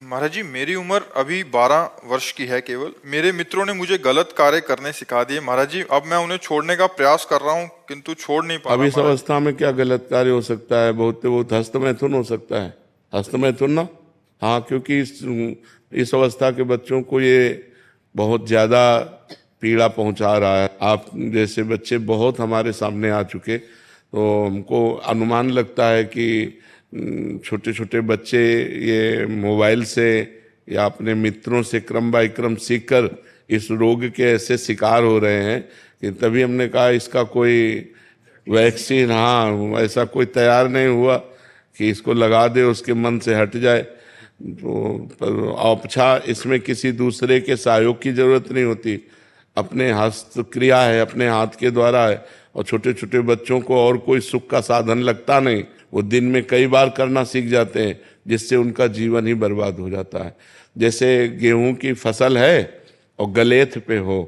महाराज जी, मेरी उम्र अभी 12 वर्ष की है केवल। मेरे मित्रों ने मुझे गलत कार्य करने सिखा दिए महाराज जी। अब मैं उन्हें छोड़ने का प्रयास कर रहा हूँ किंतु छोड़ नहीं पा अब रहा इस महाराज। अवस्था में क्या गलत कार्य हो सकता है? बहुत बहुत हस्तमैथुन हो सकता है। हस्तमैथुन ना, हाँ, क्योंकि इस अवस्था के बच्चों को ये बहुत ज्यादा पीड़ा पहुंचा रहा है। आप जैसे बच्चे बहुत हमारे सामने आ चुके, तो हमको अनुमान लगता है कि छोटे छोटे बच्चे ये मोबाइल से या अपने मित्रों से क्रम बाय क्रम सीखकर इस रोग के ऐसे शिकार हो रहे हैं कि तभी हमने कहा इसका कोई वैक्सीन, हाँ, ऐसा कोई तैयार नहीं हुआ कि इसको लगा दे उसके मन से हट जाए। तो पर औपछा इसमें किसी दूसरे के सहयोग की जरूरत नहीं होती, अपने हस्त क्रिया है, अपने हाथ के द्वारा है। और छोटे छोटे बच्चों को और कोई सुख का साधन लगता नहीं, वो दिन में कई बार करना सीख जाते हैं, जिससे उनका जीवन ही बर्बाद हो जाता है। जैसे गेहूं की फसल है और गलेथ पे हो,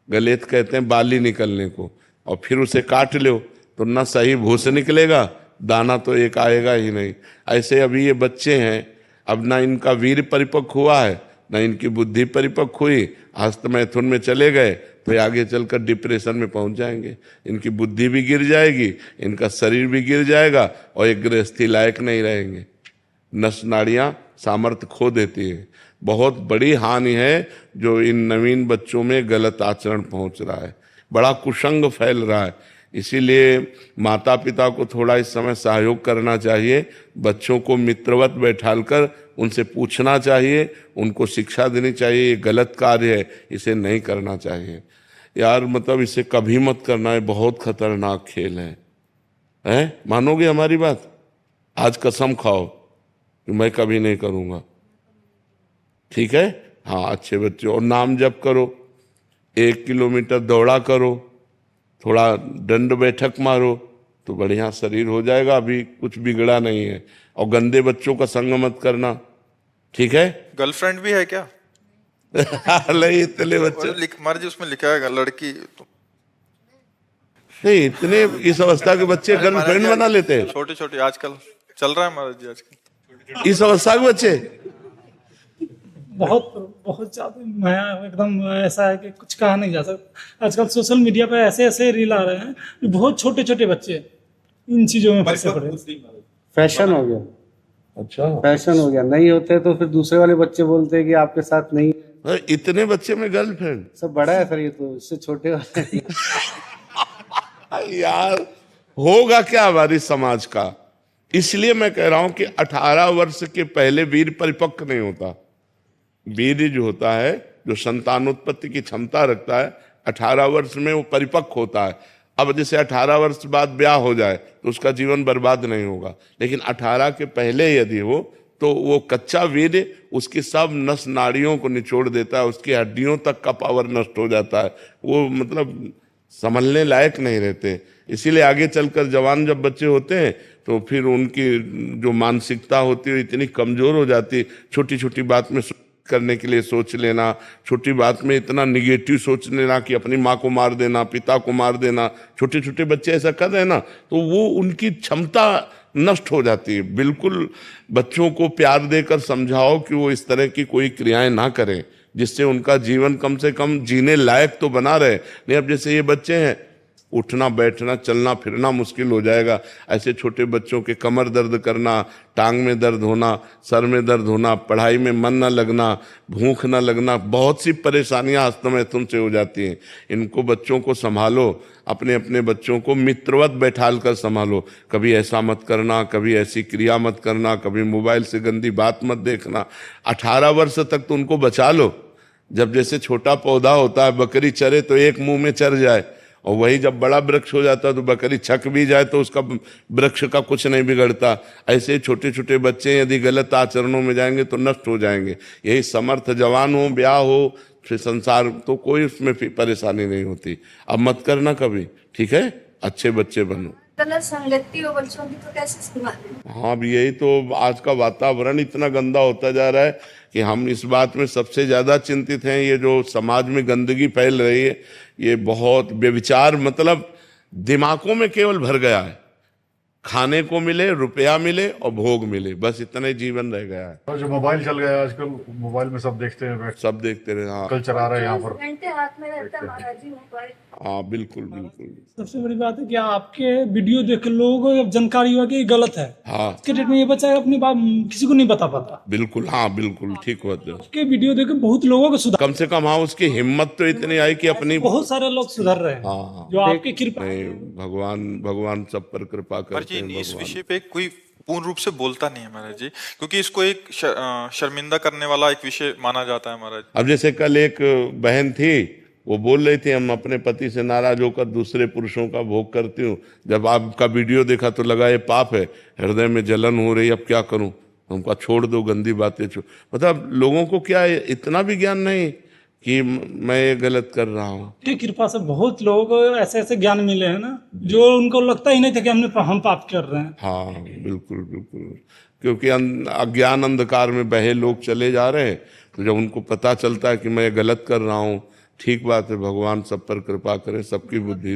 गलेथ कहते हैं बाली निकलने को, और फिर उसे काट लो तो ना सही भूस निकलेगा, दाना तो एक आएगा ही नहीं। ऐसे अभी ये बच्चे हैं, अब ना इनका वीर परिपक्व हुआ है, ना इनकी बुद्धि परिपक्व हुई, हस्त मैथुन में चले गए तो ये आगे चलकर डिप्रेशन में पहुंच जाएंगे। इनकी बुद्धि भी गिर जाएगी, इनका शरीर भी गिर जाएगा और एक गृहस्थी लायक नहीं रहेंगे। नस नाड़ियां सामर्थ्य खो देती है। बहुत बड़ी हानि है जो इन नवीन बच्चों में गलत आचरण पहुंच रहा है, बड़ा कुसंग फैल रहा है। इसीलिए माता पिता को थोड़ा इस समय सहयोग करना चाहिए, बच्चों को मित्रवत बैठालकर उनसे पूछना चाहिए, उनको शिक्षा देनी चाहिए, ये गलत कार्य है, इसे नहीं करना चाहिए यार। मतलब इसे कभी मत करना है, बहुत खतरनाक खेल है? मानोगे हमारी बात? आज कसम खाओ कि मैं कभी नहीं करूंगा, ठीक है? हाँ, अच्छे बच्चे, और नाम जप करो, 1 किलोमीटर दौड़ा करो, थोड़ा दंड बैठक मारो, तो बढ़िया शरीर हो जाएगा। अभी कुछ बिगड़ा नहीं है। और गंदे बच्चों का संग मत करना, ठीक है? गर्लफ्रेंड भी है क्या? नहीं, इतने बच्चे महाराज जी उसमें लिखा है लड़की तो। नहीं, इतने इस अवस्था के बच्चे अरे महाराज गर्लफ्रेंड बना लेते जी, हैं? छोटे छोटे आजकल चल रहा है महाराज जी आजकल। इस अवस्था के बच्चे बहुत बहुत ज्यादा नया एकदम ऐसा है कि कुछ कहा नहीं जा सकता। आजकल सोशल मीडिया पे ऐसे ऐसे रील आ रहे हैं कि बहुत छोटे छोटे बच्चे इन चीजों में फंसे पड़े। फैशन हो गया। अच्छा, फैशन हो गया, नहीं होते तो फिर दूसरे वाले बच्चे बोलते हैं कि आपके साथ नहीं। इतने बच्चे में गर्लफ्रेंड? सब बड़ा है सर, ये तो इससे छोटे वाले। यार, होगा क्या हमारी समाज का? इसलिए मैं कह रहा हूं कि 18 वर्ष के पहले वीर परिपक्व नहीं होता। वीर जो होता है, जो संतानोत्पत्ति की क्षमता रखता है, 18 वर्ष में वो परिपक्व होता है। अब जैसे 18 वर्ष बाद ब्याह हो जाए तो उसका जीवन बर्बाद नहीं होगा, लेकिन 18 के पहले यदि हो तो वो कच्चा वीर उसकी सब नस नाड़ियों को निचोड़ देता है, उसकी हड्डियों तक का पावर नष्ट हो जाता है, वो मतलब संभलने लायक नहीं रहते। इसीलिए आगे चलकर जवान जब बच्चे होते हैं तो फिर उनकी जो मानसिकता होती है इतनी कमजोर हो जाती है, छोटी छोटी बात में करने के लिए सोच लेना, छोटी बात में इतना निगेटिव सोच लेना कि अपनी माँ को मार देना, पिता को मार देना। छोटे छोटे बच्चे ऐसा कर रहे हैं ना, तो वो उनकी क्षमता नष्ट हो जाती है। बिल्कुल बच्चों को प्यार देकर समझाओ कि वो इस तरह की कोई क्रियाएं ना करें, जिससे उनका जीवन कम से कम जीने लायक तो बना रहे। नहीं, अब जैसे ये बच्चे हैं, उठना बैठना चलना फिरना मुश्किल हो जाएगा। ऐसे छोटे बच्चों के कमर दर्द करना, टांग में दर्द होना, सर में दर्द होना, पढ़ाई में मन न लगना, भूख न लगना, बहुत सी परेशानियां हस्तमैथुन से हो जाती हैं। इनको बच्चों को संभालो, अपने अपने बच्चों को मित्रवत बैठाल कर संभालो। कभी ऐसा मत करना, कभी ऐसी क्रिया मत करना, कभी मोबाइल से गंदी बात मत देखना। 18 वर्ष तक तो उनको बचा लो। जब जैसे छोटा पौधा होता है, बकरी चरे तो एक मुंह में चर जाए, और वही जब बड़ा वृक्ष हो जाता है तो बकरी छक भी जाए तो उसका वृक्ष का कुछ नहीं बिगड़ता। ऐसे छोटे छोटे बच्चे यदि गलत आचरणों में जाएंगे तो नष्ट हो जाएंगे। यही समर्थ जवान हो, ब्याह हो, फिर संसार, तो कोई उसमें परेशानी नहीं होती। अब मत करना कभी, ठीक है? अच्छे बच्चे बनो। गलत संगति हो बच्चों की तो कैसे संभालें? हाँ, अब यही तो आज का वातावरण इतना गंदा होता जा रहा है कि हम इस बात में सबसे ज्यादा चिंतित हैं। ये जो समाज में गंदगी फैल रही है, ये बहुत व्यभिचार, मतलब दिमागों में केवल भर गया है। खाने को मिले, रुपया मिले और भोग मिले, बस इतना ही जीवन रह गया है। और जो मोबाइल चल गया है आजकल, मोबाइल में सब देखते हैं बैठ, सब देखते रहे। हाँ कल चला रहा है यहाँ पर। घंटे हाथ में रहता है महाराज जी मोबाइल। हाँ बिल्कुल बिल्कुल। सबसे बड़ी बात है कि आपके वीडियो देख के लोगों को अब जानकारी हुआ कि ये गलत है। हाँ के डेट में ये बच्चा अपनी बात किसी को नहीं बता पाता। बिल्कुल, हाँ बिल्कुल ठीक होते। आपके वीडियो देख के बहुत लोगों को सुधार, कम से कम हाँ उसकी हिम्मत तो इतनी आई कि अपनी, बहुत सारे लोग सुधर रहे हैं हाँ जो आपकी कृपा। नहीं, भगवान सब पर कृपा पर करते जी हैं इस भगवान। विषय पे कोई पूर्ण रूप से बोलता नहीं है महाराज जी, क्योंकि इसको एक शर्मिंदा करने वाला एक विषय माना जाता है महाराज। अब जैसे कल एक बहन थी, वो बोल रही थी हम अपने पति से नाराज होकर दूसरे पुरुषों का भोग करती हूँ, जब आपका वीडियो देखा तो लगा ये पाप है, हृदय में जलन हो रही, अब क्या करूं। हमको छोड़ दो गंदी बातें, मतलब लोगों को क्या है, इतना भी ज्ञान नहीं कि मैं ये गलत कर रहा हूँ। की कृपा से बहुत लोगों को ऐसे ऐसे ज्ञान मिले हैं ना, जो उनको लगता ही नहीं था कि हम पाप कर रहे हैं। हाँ बिल्कुल बिल्कुल, क्योंकि अज्ञान अंधकार में बहे लोग चले जा रहे हैं, तो जब उनको पता चलता है कि मैं गलत कर रहा हूँ, ठीक बात है, भगवान सब पर कृपा करे, सबकी बुद्धि